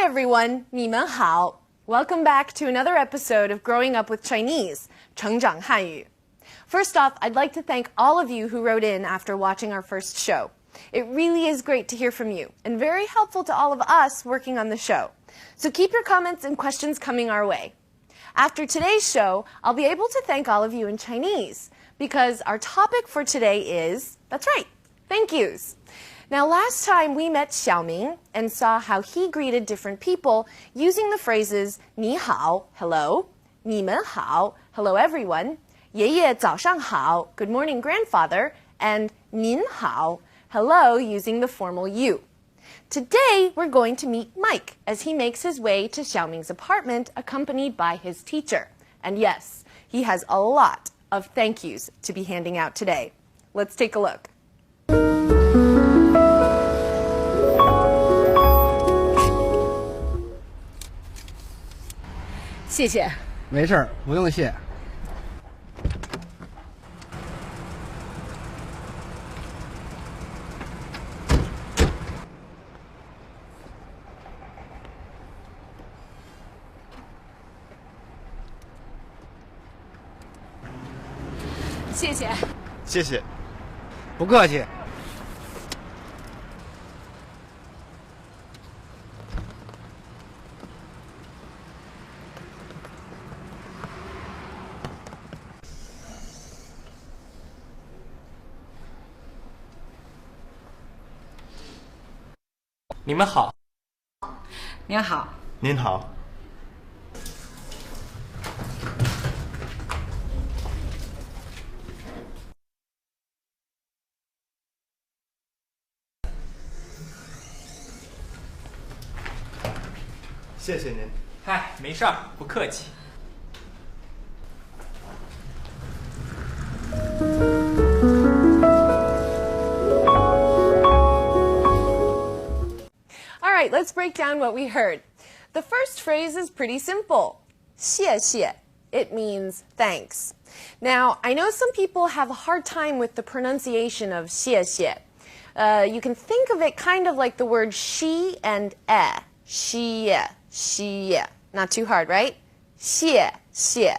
everyone, 你们好. Welcome back to another episode of Growing Up with Chinese, 成长汉语. First off, I'd like to thank all of you who wrote in after watching our first show. It really is great to hear from you, and very helpful to all of us working on the show. So keep your comments and questions coming our way. After today's show, I'll be able to thank all of you in Chinese, because our topic for today is, that's right, thank yous. Now, last time we met Xiaoming and saw how he greeted different people using the phrases 你好, hello, 你们好, hello everyone, 爷爷早上好, good morning grandfather, and 您好, hello, using the formal you. Today, we're going to meet Mike as he makes his way to Xiaoming's apartment accompanied by his teacher. And yes, he has a lot of thank yous to be handing out today. Let's take a look. 谢谢。没事儿，不用谢。谢谢。谢谢。不客气。你们好。您好。您好。谢谢您。嗨，没事儿，不客气。All right, let's break down what we heard. The first phrase is pretty simple. 谢谢. It means thanks. Now, I know some people have a hard time with the pronunciation of 谢谢. You can think of it kind of like the word she and 谢. Not too hard, right? 谢谢.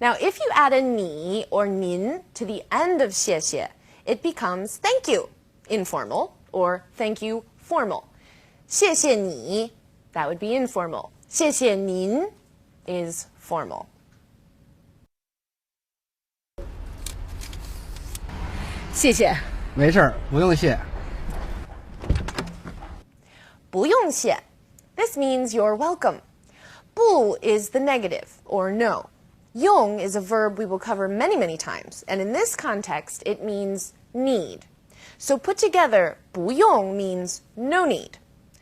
Now, if you add a ni or nin to the end of 谢谢, it becomes thank you, informal, or thank you, formal. 谢谢你, that would be informal. 谢谢您 is formal. 谢谢。没事儿，不用谢。不用谢. This means you're welcome. 不 is the negative, or no. 用 is a verb we will cover many, many times, and in this context, it means need. So put together, 不用 means no need.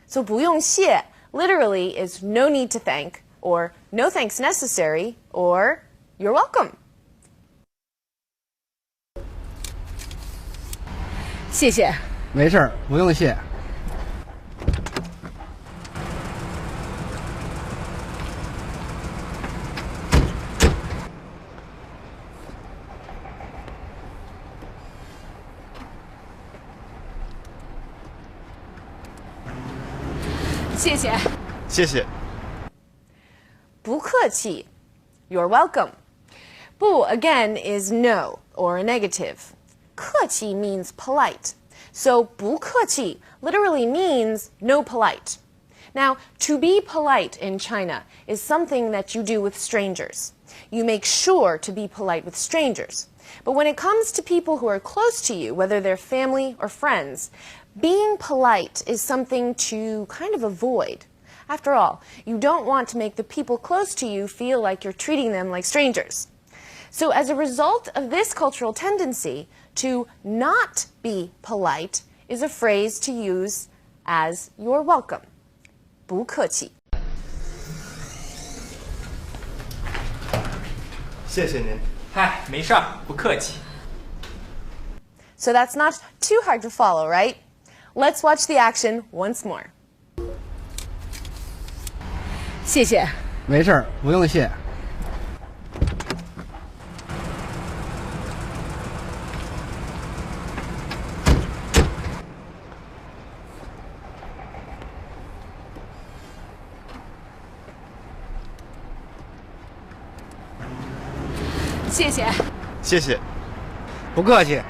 So 不用谢 literally is no need to thank, or no thanks necessary, or you're welcome. 谢谢。没事儿，不用谢。谢谢。谢谢。不客气. You're welcome. 不 again is no, or a negative. 客气 means polite. So 不客气 literally means no polite. Now, to be polite in China is something that you do with strangers. You make sure to be polite with strangers. But when it comes to people who are close to you, whether they're family or friends, being polite is something to kind of avoid. After all, you don't want to make the people close to you feel like you're treating them like strangers. So as a result of this cultural tendency, to not be polite is a phrase to use as you're welcome. 不客气. 谢谢您。嗨，没事儿，不客气。So that's not too hard to follow, right? Let's watch the action once more. 谢谢。没事儿，不用谢。谢谢，谢谢。不客气。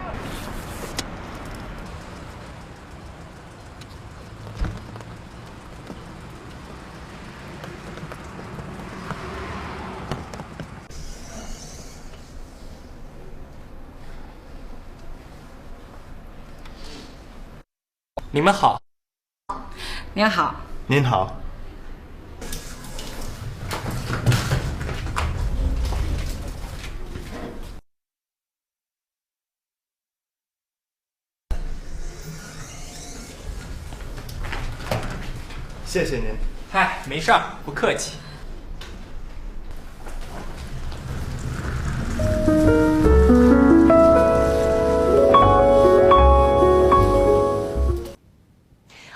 你们好，您好，您好。谢谢您。嗨，没事儿，不客气。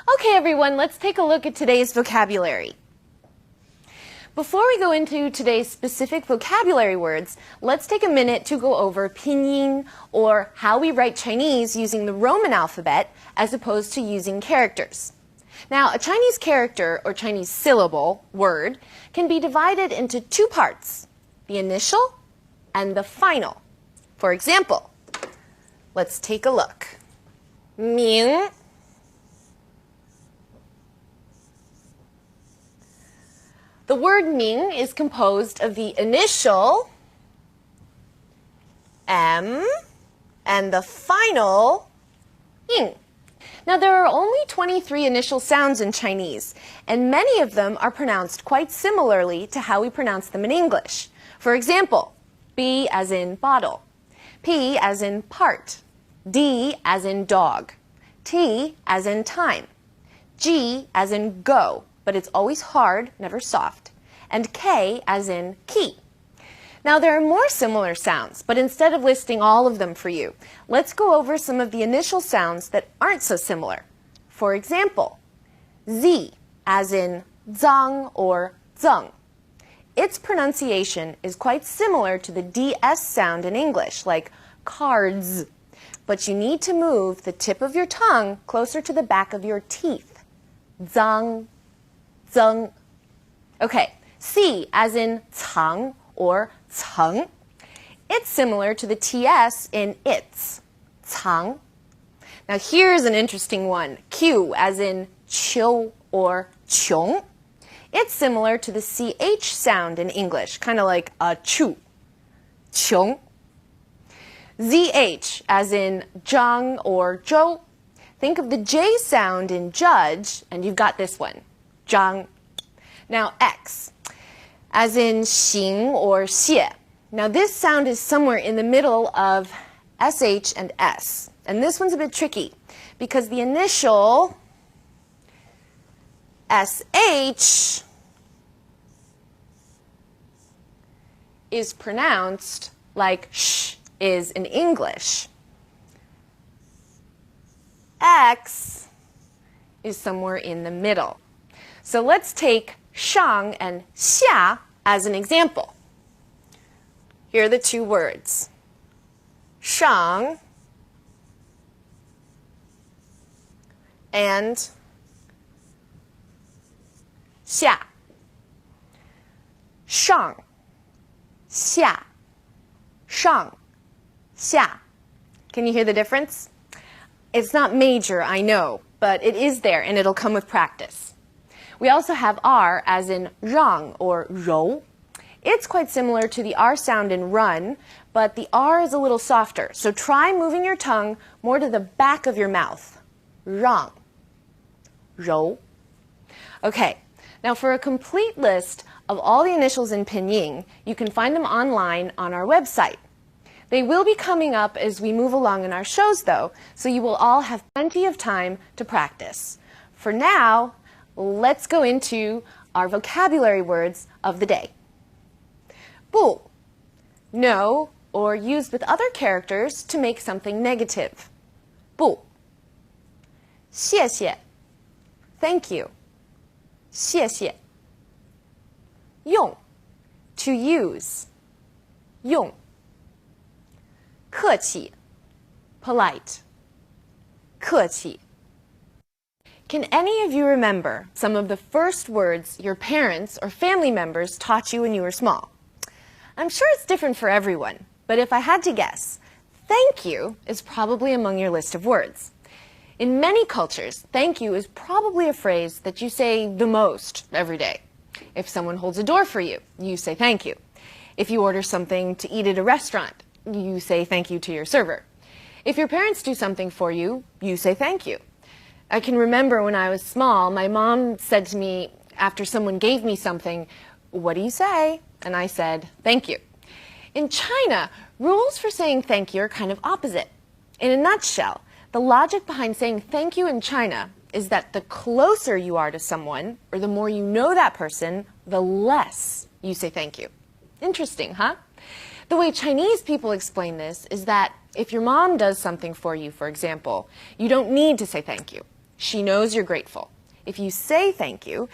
Okay, everyone, let's take a look at today's vocabulary. Before we go into today's specific vocabulary words, let's take a minute to go over pinyin, or how we write Chinese using the Roman alphabet as opposed to using characters. Now, a Chinese character or Chinese syllable word can be divided into two parts, the initial and the final. For example, let's take a look. Ming. The word Ming is composed of the initial M and the final Ying. Now, there are only 23 initial sounds in Chinese, and many of them are pronounced quite similarly to how we pronounce them in English. For example, B as in bottle, P as in part, D as in dog, T as in time, G as in go, but it's always hard, never soft, and K as in key. Now, there are more similar sounds, but instead of listing all of them for you, let's go over some of the initial sounds that aren't so similar. For example, Z as in zang or zeng. Its pronunciation is quite similar to the DS sound in English, like cards, but you need to move the tip of your tongue closer to the back of your teeth. Zang, zeng. Okay, C as in cang or ceng. It's similar to the TS in its, cang. Now here's an interesting one, Q as in qiu or qiong. It's similar to the CH sound in English, kind of like a chu, qiong. ZH as in zhang or zhou. Think of the J sound in judge, and you've got this one, zhang. Now X as in xing or xie. Now this sound is somewhere in the middle of SH and S. And this one's a bit tricky because the initial SH is pronounced like sh is in English. X is somewhere in the middle. So let's take shang and xia as an example. Here are the two words. Shang and xia. Shang, xia, shang, xia. Can you hear the difference? It's not major, I know, but it is there and it'll come with practice. We also have R as in rang or rou. It's quite similar to the R sound in run, but the R is a little softer. So try moving your tongue more to the back of your mouth. Rang, rou. Okay, now for a complete list of all the initials in pinyin, you can find them online on our website. They will be coming up as we move along in our shows, though, so you will all have plenty of time to practice. For now, let's go into our vocabulary words of the day. 不, no, or used with other characters to make something negative. 不. 谢谢, thank you. 谢谢. 用, to use. 用. 客气, polite. 客气. Can any of you remember some of the first words your parents or family members taught you when you were small? I'm sure it's different for everyone, But if I had to guess, thank you is probably among your list of words. In many cultures, thank you is probably a phrase that you say the most every day. If someone holds a door for you, you say thank you. If you order something to eat at a restaurant, you say thank you to your server. If your parents do something for you, you say thank you. I can remember when I was small, my mom said to me after someone gave me something, "What do you say?" And I said, "Thank you." In China, rules for saying thank you are kind of opposite. In a nutshell, the logic behind saying thank you in China is that the closer you are to someone, or the more you know that person, the less you say thank you. Interesting, huh? The way Chinese people explain this is that if your mom does something for you, for example, you don't need to say thank you. She knows you're grateful. If you say thank you,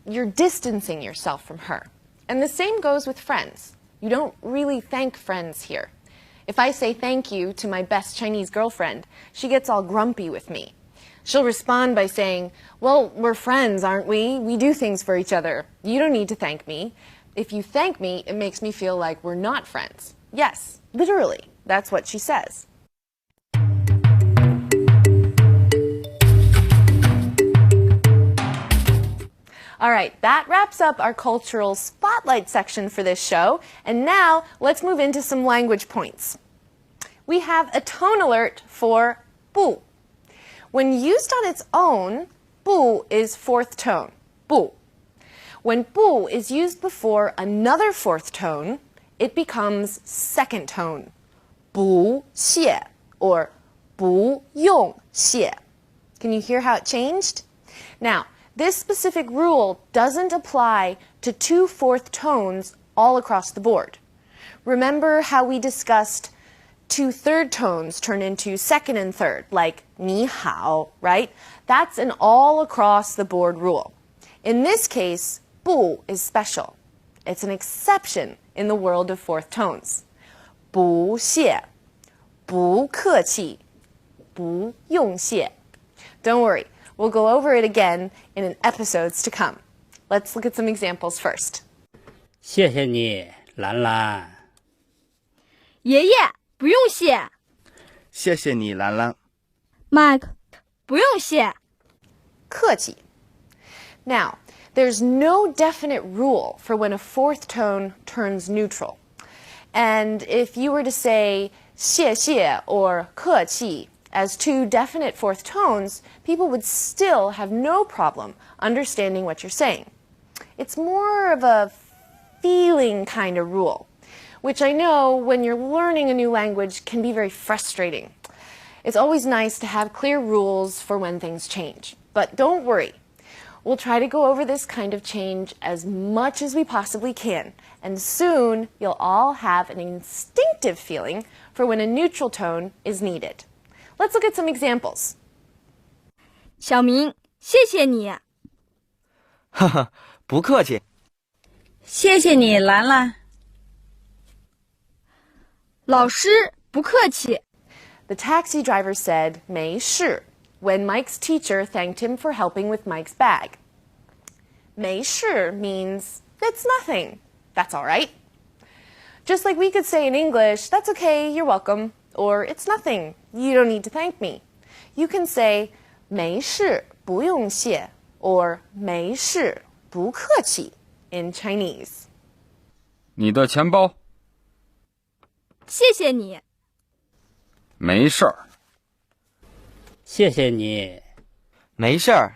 you're distancing yourself from her. And the same goes with friends. You don't really thank friends here. If I say thank you to my best Chinese girlfriend, she gets all grumpy with me. She'll respond by saying, "Well, we're friends, aren't we? We do things for each other. You don't need to thank me. If you thank me, it makes me feel like we're not friends." Yes, literally, that's what she says. All right, that wraps up our cultural spotlight section for this show. And now let's move into some language points. We have a tone alert for 不. When used on its own, 不 is fourth tone, 不. When 不 is used before another fourth tone, it becomes second tone, 不谢 or 不用谢. Can you hear how it changed? Now, this specific rule doesn't apply to two fourth tones all across the board. Remember how we discussed two third tones turn into second and third, like 你好, right? That's an all across the board rule. In this case, 不 is special. It's an exception in the world of fourth tones. 不谢, 不客气, 不用谢. Don't worry. We'll go over it again in episodes to come. Let's look at some examples first. 谢谢你，兰兰。爷爷，不用谢。谢谢你，兰兰。 Mike， 不用谢。客气. Now, there's no definite rule for when a fourth tone turns neutral. And if you were to say 谢谢 or 客气 as two definite fourth tones, people would still have no problem understanding what you're saying. It's more of a feeling kind of rule, which I know when you're learning a new language can be very frustrating. It's always nice to have clear rules for when things change. But don't worry. We'll try to go over this kind of change as much as we possibly can, and soon you'll all have an instinctive feeling for when a neutral tone is needed. Let's look at some examples. 小明，谢谢你。哈哈，不客气。谢谢你，兰兰。老师，不客气。The taxi driver said 没事 when Mike's teacher thanked him for helping with Mike's bag. 没事 means it's nothing. That's all right. Just like we could say in English, that's okay, you're welcome, or it's nothing, you don't need to thank me. You can say 没事不用谢 or 没事不客气 in Chinese. 你的钱包。谢谢你。没事儿。谢谢你。没事儿。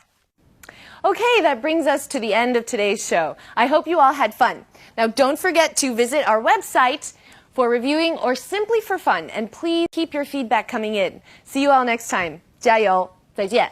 Okay, that brings us to the end of today's show. I hope you all had fun. Now, don't forget to visit our website for reviewing or simply for fun. And please keep your feedback coming in. See you all next time. 加油，再见。